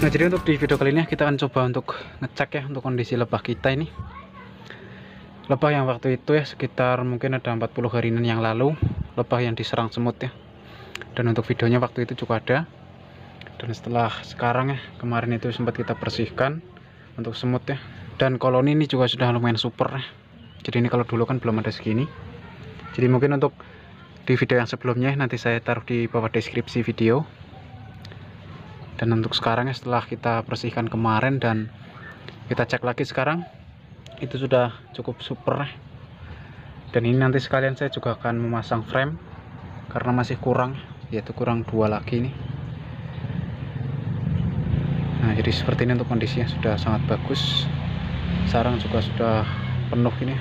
Nah, jadi untuk di video kali ini kita akan coba untuk ngecek ya untuk kondisi lebah kita ini. Lebah yang waktu itu ya sekitar mungkin ada 40 harian yang lalu, lebah yang diserang semut ya. Dan untuk videonya waktu itu juga ada. Dan setelah sekarang ya, kemarin itu sempat kita bersihkan untuk semut ya. Dan koloni ini juga sudah lumayan super ya. Jadi ini kalau dulu kan belum ada segini. Jadi mungkin untuk di video yang sebelumnya nanti saya taruh di bawah deskripsi video. Dan untuk sekarang ya, setelah kita bersihkan kemarin dan kita cek lagi sekarang, itu sudah cukup super. Dan ini nanti sekalian saya juga akan memasang frame karena masih kurang, yaitu kurang 2 lagi nih. Nah, jadi seperti ini untuk kondisinya sudah sangat bagus. Sarang juga sudah penuh ini,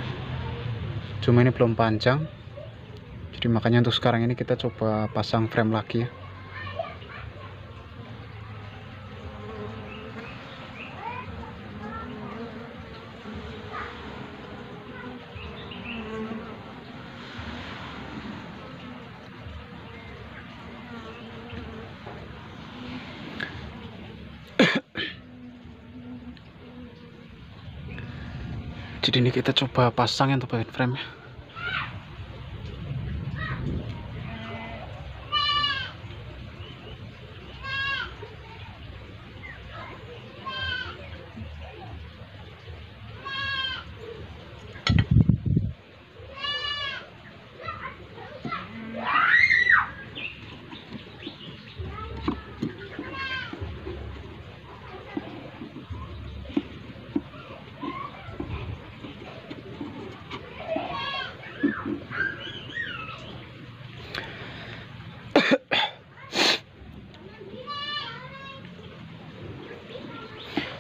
cuma ini belum panjang. Jadi makanya untuk sekarang ini kita coba pasang frame lagi ya. Jadi ini kita coba pasang ya untuk bagian frame ya.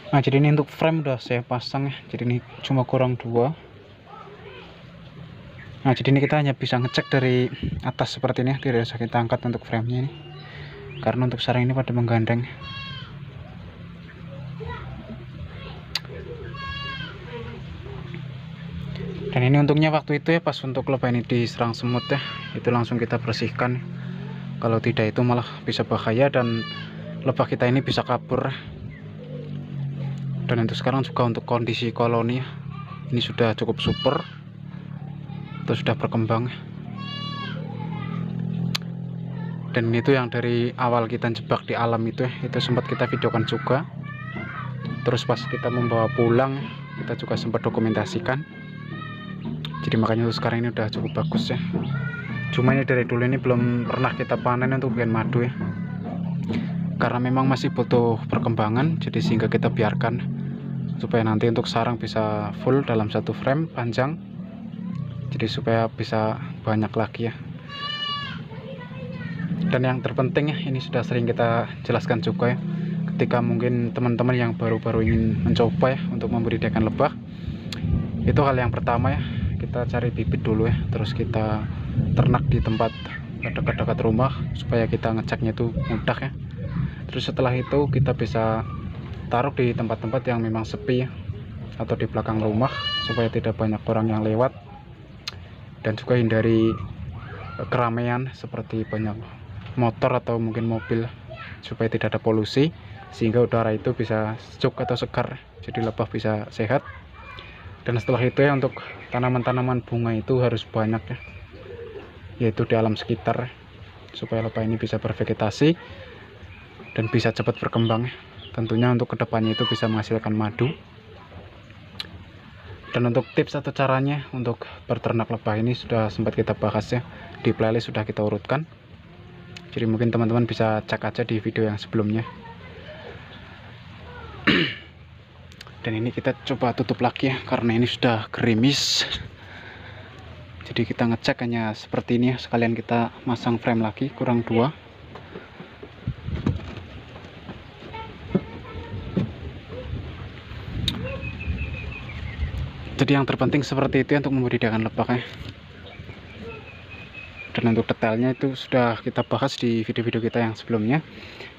Nah, jadi ini untuk frame udah saya pasang ya. Jadi ini cuma kurang 2. Nah, jadi ini kita hanya bisa ngecek dari atas seperti ini, tidak usah kita angkat untuk framenya ini, karena untuk sarang ini pada menggandeng. Dan ini untungnya waktu itu ya pas untuk lebah ini diserang semut ya, itu langsung kita bersihkan. Kalau tidak itu malah bisa bahaya dan lebah kita ini bisa kabur. Dan untuk sekarang juga untuk kondisi koloni ya, ini sudah cukup super, itu sudah berkembang. Dan itu yang dari awal kita jebak di alam itu ya, itu sempat kita videokan juga. Terus pas kita membawa pulang kita juga sempat dokumentasikan. Jadi makanya untuk sekarang ini udah cukup bagus ya. Cuma ini dari dulu ini belum pernah kita panen untuk bikin madu ya, karena memang masih butuh perkembangan. Jadi sehingga kita biarkan supaya nanti untuk sarang bisa full dalam satu frame panjang, jadi supaya bisa banyak lagi ya. Dan yang terpenting ya, ini sudah sering kita jelaskan juga ya, ketika mungkin teman-teman yang baru-baru ingin mencoba ya untuk membudidayakan lebah, itu hal yang pertama ya, kita cari bibit dulu ya, terus kita ternak di tempat dekat-dekat rumah supaya kita ngeceknya itu mudah ya. Terus setelah itu kita bisa taruh di tempat-tempat yang memang sepi ya, atau di belakang rumah supaya tidak banyak orang yang lewat, dan juga hindari keramaian seperti banyak motor atau mungkin mobil, supaya tidak ada polusi, sehingga udara itu bisa sejuk atau segar, jadi lebah bisa sehat. Dan setelah itu ya, untuk tanaman-tanaman bunga itu harus banyak ya, yaitu di alam sekitar, supaya lebah ini bisa bervegetasi dan bisa cepat berkembang ya. Tentunya untuk kedepannya itu bisa menghasilkan madu. Dan untuk tips atau caranya untuk berternak lebah ini sudah sempat kita bahas ya, di playlist sudah kita urutkan. Jadi mungkin teman-teman bisa cek aja di video yang sebelumnya. Dan ini kita coba tutup lagi ya, karena ini sudah gerimis. Jadi kita ngecek hanya seperti ini ya, sekalian kita masang frame lagi kurang 2. Jadi yang terpenting seperti itu untuk membudidayakan lebah ya. Dan untuk detailnya itu sudah kita bahas di video-video kita yang sebelumnya,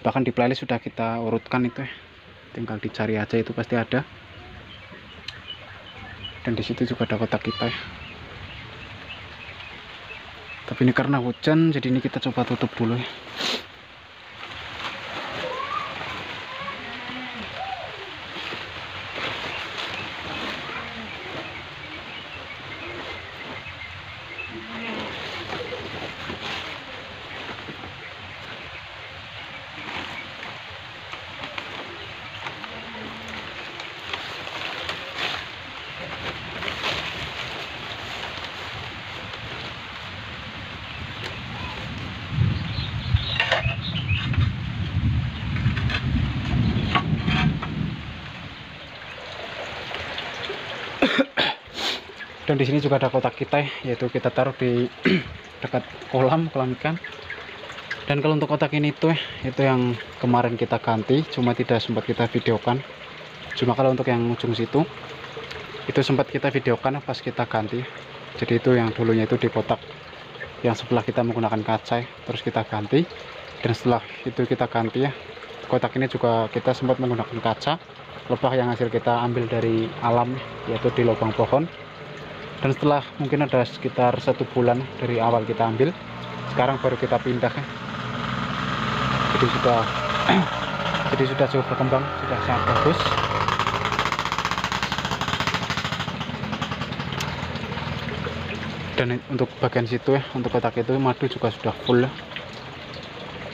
bahkan di playlist sudah kita urutkan itu ya, tinggal dicari aja, itu pasti ada. Dan disitu juga ada kotak kita ya. Tapi ini karena hujan, jadi ini kita coba tutup dulu ya. Dan di sini juga ada kotak kita ya, yaitu kita taruh di dekat kolam ikan. Dan kalau untuk kotak ini tuh itu yang kemarin kita ganti, cuma tidak sempat kita videokan. Cuma kalau untuk yang ujung situ itu sempat kita videokan pas kita ganti. Jadi itu yang dulunya itu di kotak yang sebelah kita menggunakan kaca, terus kita ganti. Dan setelah itu kita ganti ya, kotak ini juga kita sempat menggunakan kaca lebah yang hasil kita ambil dari alam, yaitu di lubang pohon. Dan setelah mungkin ada sekitar 1 bulan dari awal kita ambil, sekarang baru kita pindah ya. Jadi sudah cukup berkembang, sudah sangat bagus. Dan untuk bagian situ ya, untuk kotak itu madu juga sudah full ya.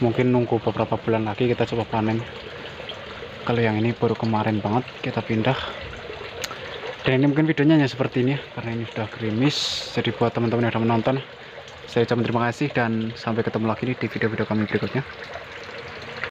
Mungkin nunggu beberapa bulan lagi kita coba panen. Kalau yang ini baru kemarin banget kita pindah. Dan ini mungkin videonya hanya seperti ini ya, karena ini sudah gerimis. Jadi buat teman-teman yang sudah menonton, saya ucapkan terima kasih dan sampai ketemu lagi di video-video kami berikutnya.